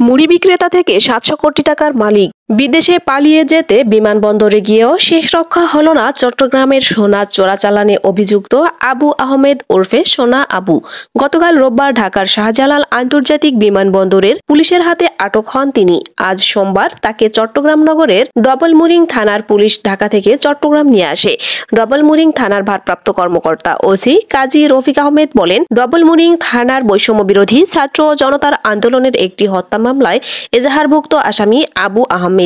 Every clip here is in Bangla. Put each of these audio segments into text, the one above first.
মুড়ি বিক্রেতা থেকে ৭০০ কোটি টাকার মালিক বিদেশে পালিয়ে যেতে বিমানবন্দরে গিয়েও শেষ রক্ষা হলো না চট্টগ্রামের সোনা চোরাচালানে অভিযুক্ত আবু আহমেদ ওরফে সোনা আবু। গতকাল রোববার ঢাকার শাহজালাল আন্তর্জাতিক বিমানবন্দরের পুলিশের হাতে আটক হন তিনি। আজ সোমবার তাকে চট্টগ্রাম নগরের ডবলমুরিং থানার পুলিশ ঢাকা থেকে চট্টগ্রাম নিয়ে আসে। ডবলমুরিং থানার ভারপ্রাপ্ত কর্মকর্তা ওসি কাজী রফিক আহমেদ বলেন, ডবলমুরিং থানার বৈষম্য বিরোধী ছাত্র জনতার আন্দোলনের একটি হত্যা মামলায় এজাহারভুক্ত আসামি আবু আহমেদ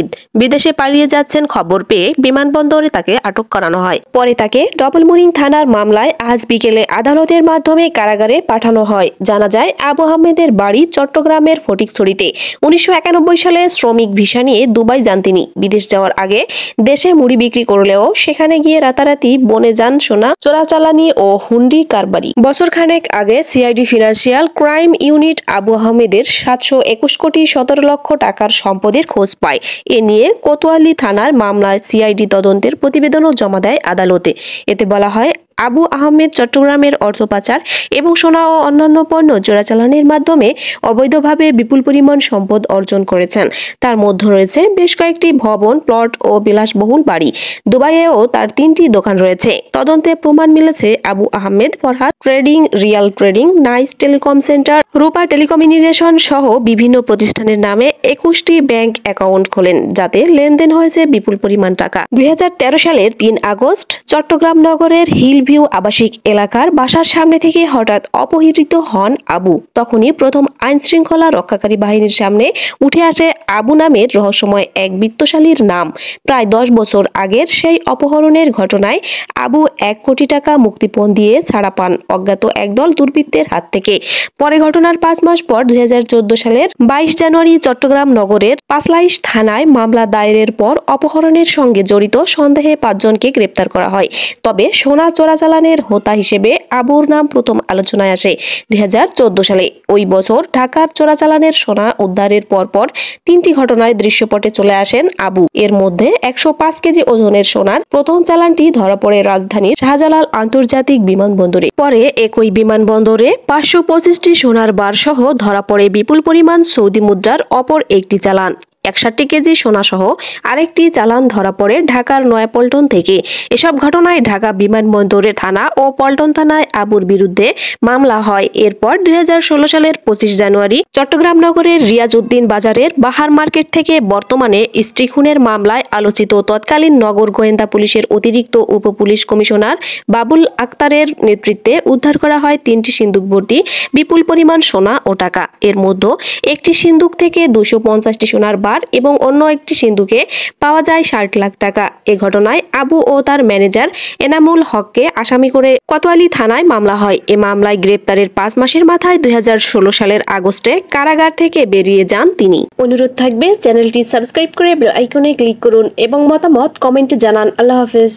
বিদেশে পালিয়ে যাচ্ছেন খবর পেয়ে বিমানবন্দরে তাকে আটক করানো হয়। পরে তাকে ডবলমুরিং থানার মামলায় আজ বিকেলে আদালতের মাধ্যমে কারাগারে পাঠানো হয়। জানা যায়, আবু আহমেদের বাড়ি চট্টগ্রামের ফটিকছড়িতে। ১৯৯১ সালে শ্রমিক ভিসা নিয়ে দুবাই যান তিনি। বিদেশ যাওয়ার আগে দেশে মুড়ি বিক্রি করলেও সেখানে গিয়ে রাতারাতি বনে যান সোনা চোরাচালানি ও হুন্ডি কারবারি। বছরখানেক আগে CID financial crime unit Abu আহমেদের ৭২১ কোটি ১৭ লক্ষ টাকার সম্পদের খোঁজ পায়। এ নিয়ে কোতোয়ালি থানার মামলায় সিআইডি তদন্তের প্রতিবেদনও জমা দেয় আদালতে। এতে বলা হয়, আবু আহমেদ চট্টগ্রামের অর্থ পাচার এবং সোনা ও অন্যান্য পণ্য চোরাচালানের মাধ্যমে অবৈধভাবে বিপুল পরিমাণ সম্পদ অর্জন করেছেন। তার মধ্যে রয়েছে বেশ কয়েকটি ভবন, প্লট ও বিলাসবহুল বাড়ি। দুবাইয়েও তার ৩টি দোকান রয়েছে। তদন্তে প্রমাণ মিলেছে, Abu Ahmed Farhad trading, real trading, nice telecom centre, Rupa telecommunication সহ বিভিন্ন প্রতিষ্ঠানের নামে ২১টি ব্যাংক অ্যাকাউন্ট খোলেন, যাতে লেনদেন হয়েছে বিপুল পরিমাণ টাকা। ২০১৩ সালের ৩ আগস্ট চট্টগ্রাম নগরের হিলভিউ আবাসিক এলাকার বাসার সামনে থেকে হঠাৎ অপহৃত হন আবু। তখনই প্রথম আইন শৃঙ্খলা রক্ষাকারী বাহিনীর সামনে উঠে আসে আবু নামের রহস্যময় এক বিত্তশালীর নাম। প্রায় ১০ বছর আগের সেই অপহরণের ঘটনায় আবু ১ কোটি টাকা মুক্তিপণ দিয়ে ছাড়া পান অজ্ঞাত একদল দুর্বৃত্তের হাত থেকে। পরে ঘটনার ৫ মাস পর ২০১৪ সালের ২২ জানুয়ারি চট্টগ্রাম নগরের পাঁচলাইশ থানায় মামলা দায়েরের পর অপহরণের সঙ্গে জড়িত সন্দেহে ৫ জনকে গ্রেপ্তার করা হয়। তবে সোনা চোরাচালানের হোতা হিসেবে আবুর নাম প্রথম আলোচনায় আসে ২০১৪ সালে। ওই বছর ঢাকার চোরাচালানের সোনা উদ্ধারের পরপর ৩টি ঘটনায় দৃশ্যপটে চলে আসেন আবু। এর মধ্যে ১০৫ কেজি ওজনের সোনার প্রথম চালানটি ধরা পড়ে রাজধানীর শাহজালাল আন্তর্জাতিক বিমানবন্দরে। পরে একই বিমানবন্দরে ৫২৫টি সোনার বার সহ ধরা পড়ে বিপুল পরিমাণ সৌদি মুদ্রার অপর একটি চালান। ৬১ কেজি সোনা সহ আরেকটি চালান ধরা পড়ে ঢাকার নয়াপল্টন থেকে। এসব ঘটনায় ঢাকা বিমানবন্দরের থানা ও পল্টন থানায় আবুর বিরুদ্ধে মামলা হয়। এরপর ২০১৬ সালের ২৫ জানুয়ারি চট্টগ্রাম নগরের রিয়াজউদ্দিন বাজারের বাহার মার্কেট থেকে বর্তমানে স্ত্রী খুনের মামলায় আলোচিত তৎকালীন নগর গোয়েন্দা পুলিশের অতিরিক্ত উপ পুলিশ কমিশনার বাবুল আক্তারের নেতৃত্বে উদ্ধার করা হয় ৩টি সিন্দুক ভর্তি বিপুল পরিমাণ সোনা ও টাকা। এর মধ্যে একটি সিন্দুক থেকে ২৫০টি সোনার বার এবং অন্য একটি সিন্ধুকে পাওয়া যায় ৬০ লাখ টাকা। এ ঘটনায় আবু ও তার ম্যানেজার এনামুল হককে আসামি করে কোতোয়ালি থানায় মামলা হয়। এ মামলায় গ্রেপ্তারের ৫ মাসের মাথায় ২০১৬ সালের আগস্টে কারাগার থেকে বেরিয়ে যান তিনি। অনুরোধ থাকবে চ্যানেলটি সাবস্ক্রাইব করে বেল আইকনে ক্লিক করুন এবং মতামত কমেন্টে জানান। আল্লাহ হাফেজ।